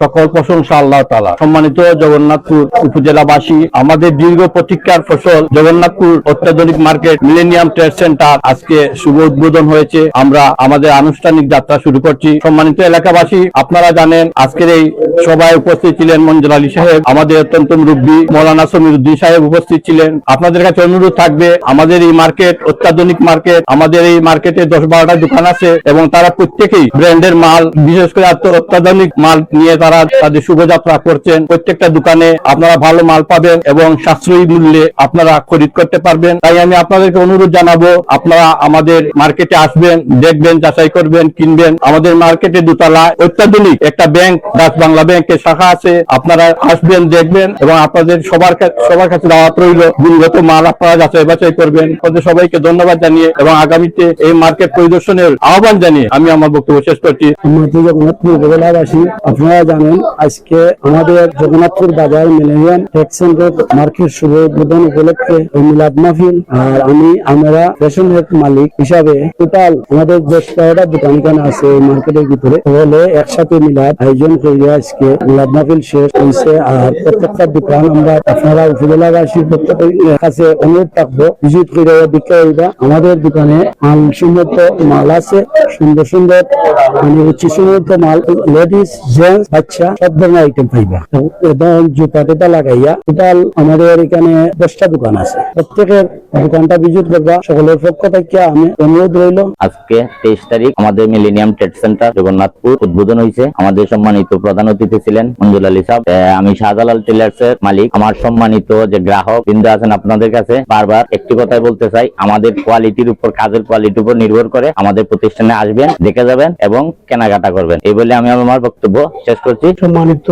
সকল প্রশংসা আল্লাহ তাআলা। সম্মানিত জগন্নাথপুর উপজেলাবাসী, আমাদের দীর্ঘ প্রতীক্ষার ফসল জগন্নাথপুর অত্যাধুনিক মার্কেট মিলেনিয়াম ট্রেড সেন্টার আজকে শুভ উদ্বোধন হয়েছে। আমরা আমাদের আনুষ্ঠানিক যাত্রা শুরু করছি। সম্মানিত এলাকাবাসী, আপনারা জানেন আজকের এই সভায় উপস্থিত ছিলেন মঞ্জুর আলী সাহেব, আমাদের অত্যন্ত মুরব্বী মৌলানা সমীরউদ্দিন সাহেব উপস্থিত ছিলেন। আপনাদের কাছে অনুরোধ থাকবে, আমাদের এই মার্কেট অত্যাধুনিক মার্কেট, আমাদের এই মার্কেটে 10-12টা দোকান আছে এবং তারা প্রত্যেকেই ব্র্যান্ডের মাল, বিশেষ করে অত্যাধুনিক মাল নিয়ে তারা তাদের শুভযাত্রা করছেন। প্রত্যেকটা দোকানে আপনারা ভালো মাল পাবেন এবং সাশ্রয়ী মূল্যে আপনারা খরিদ করতে পারবেন। তাই আমি আপনাদেরকে অনুরোধ জানাবো, আপনারা আমাদের মার্কেটে আসবেন, দেখবেন, যাচাই করবেন, কিনবেন। আমাদের মার্কেটে দোতলায় অত্যাধুনিক একটা ব্যাংক, ডাচ বাংলা ব্যাংকের শাখা আছে। আপনারা আসবেন, দেখবেন এবং আপনাদের সবার কাছে দাওয়াত রইল, গুণগত মাল আপনারা যাচাই বাছাই করবেন। সবাইকে ধন্যবাদ জানিয়ে এবং আগামীতে এই মার্কেট পরিদর্শনের আহ্বান জানিয়ে আমি আমার বক্তব্য শেষ করছি। আপনারা জানেন আজকে আমাদের জগন্নাথপুর বাজার মিলেনিয়াম ট্রেড সেন্টার মার্কেট শুভ উদ্বোধন উপলক্ষে মিলাদ মাহফিল। আর আমরা রেশনের মালিক হিসাবে টোটাল আমাদের 10-12টা দোকান এখানে আছে এই মার্কেটের ভিতরে, হলে একসাথে মিলাদ আয়োজন করে আজকে মিলাদ মাহফিল শেষ হয়েছে। আর প্রত্যেকটা দোকান আমরা আপনারা উপজেলাবাসীর প্রত্যেকের কাছে অনুরোধ থাকবো, ভিজিট করে দেখতে হইবা। আমাদের দোকানে মানসম্মত মাল আছে, সুন্দর সুন্দর উচ্চসম্মত মাল, লেডিস, জেন্টস, বাচ্চা সব ধরনের আইটেম পাইবা। এবং জুতা টেতা লাগাইয়া টোটাল আমাদের এখানে 10টা দোকান আছে, প্রত্যেকের দোকানটা ভিজিট করবা। সকলের পক্ষ থেকে আমি অনুরোধ রইল। আজকে 23 তারিখ আমাদের মিলেনিয়াম ট্রেড সেন্টার জগন্নাথপুর উদ্বোধন হয়েছে। আমাদের সম্মানিত প্রধান অতিথি ছিলেন মঞ্জুর আলী সাহেব। আমি শাহজালাল টেলার্স এর মালিক। আমার সম্মানিত যে গ্রাহক বৃন্দ আছেন, আপনাদের কাছে বারবার একটি কথাই বলতে চাই, আমাদের কোয়ালিটির উপর, কাজের কোয়ালিটির উপর নির্ভর করে আমাদের প্রতিষ্ঠানে আসবেন, দেখে যাবেন এবং কেনাকাটা করবেন। এই বলে আমি আমার বক্তব্য শেষ করছি। সম্মানিত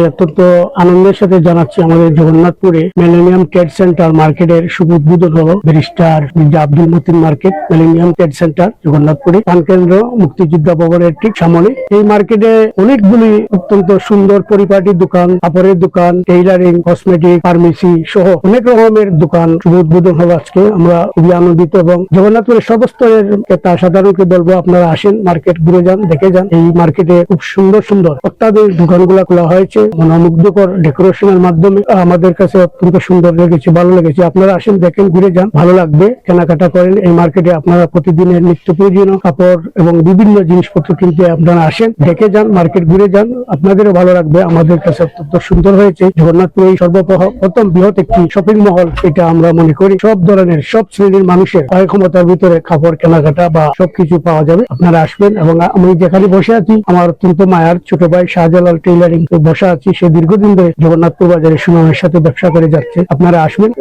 অত্যন্ত আনন্দের সাথে জানাচ্ছি, আমাদের জগন্নাথপুরে মিলেনিয়াম ট্রেড সেন্টার মার্কেটের শুভ উদ্বোধন হলো। Barrister Mirza Abdul Matin market millennium trade centre জগন্নাথপুরে, প্রাণকেন্দ্র মুক্তিযোদ্ধা ভবনের ঠিক সামনে। এই মার্কেটে অনেকগুলি অত্যন্ত সুন্দর পরিপাটি দোকান, কাপড়ের দোকান, টেইলারিং, কসমেটিক, ফার্মেসি সহ অনেক রকমের দোকান শুভ উদ্বোধন হলো আজকে। আমরা খুবই আনন্দিত এবং জগন্নাথপুরের সর্বস্তরের ক্রেতা সাধারণকে বলবো, আপনারা আসেন, মার্কেট ঘুরে যান, দেখে যান। এই মার্কেটে খুব সুন্দর সুন্দর অত্যাধুনিক দোকানগুলো খোলা হয়েছে, মনোমুগ্ধকর ডেকোরেশনের মাধ্যমে। আমাদের কাছে অত্যন্ত সুন্দর লেগেছে, ভালো লেগেছে। আপনারা আসেন, দেখেন, ঘুরে যান, ভালো লাগবে, কেনাকাটা করেন। এই মার্কেটে আপনারা প্রতিদিনের নিত্য প্রয়োজনীয় কাপড় এবং বিভিন্ন জিনিসপত্র কিনতে আপনারা আসেন, দেখে যান, মার্কেট ঘুরে যান, আপনাদেরও ভালো লাগবে। আমাদের কাছে অত্যন্ত সুন্দর হয়েছে। জগন্নাথপুর এই সর্বপ্রথম বৃহৎ একটি শপিং মহল, এটা আমরা মনে করি। সব ধরনের, সব শ্রেণীর মানুষের আয় ক্ষমতার ভিতরে কাপড় কেনাকাটা বা সবকিছু পাওয়া যাবে। আপনারা আসবেন। এবং আমি যেখানে বসে আছি, আমার অত্যন্ত মায়ার ছোট ভাই শাহজালাল টেইলারিং বসা আছি। সে দীর্ঘদিন ধরে জগন্নাথপুর বাজারে সুনামের সাথে ব্যবসা করে যাচ্ছে। আপনারা আসবেন,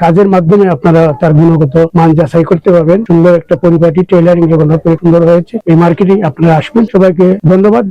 কাজের মাধ্যমে আপনারা তার গুণগত মান যাচাই করতে পারবেন। সুন্দর একটা পরিপাটি টেইলারিং জগন্নাথপুরে সুন্দর হয়েছে। এই মার্কেটে আপনারা আসবেন। সবাইকে ধন্যবাদ।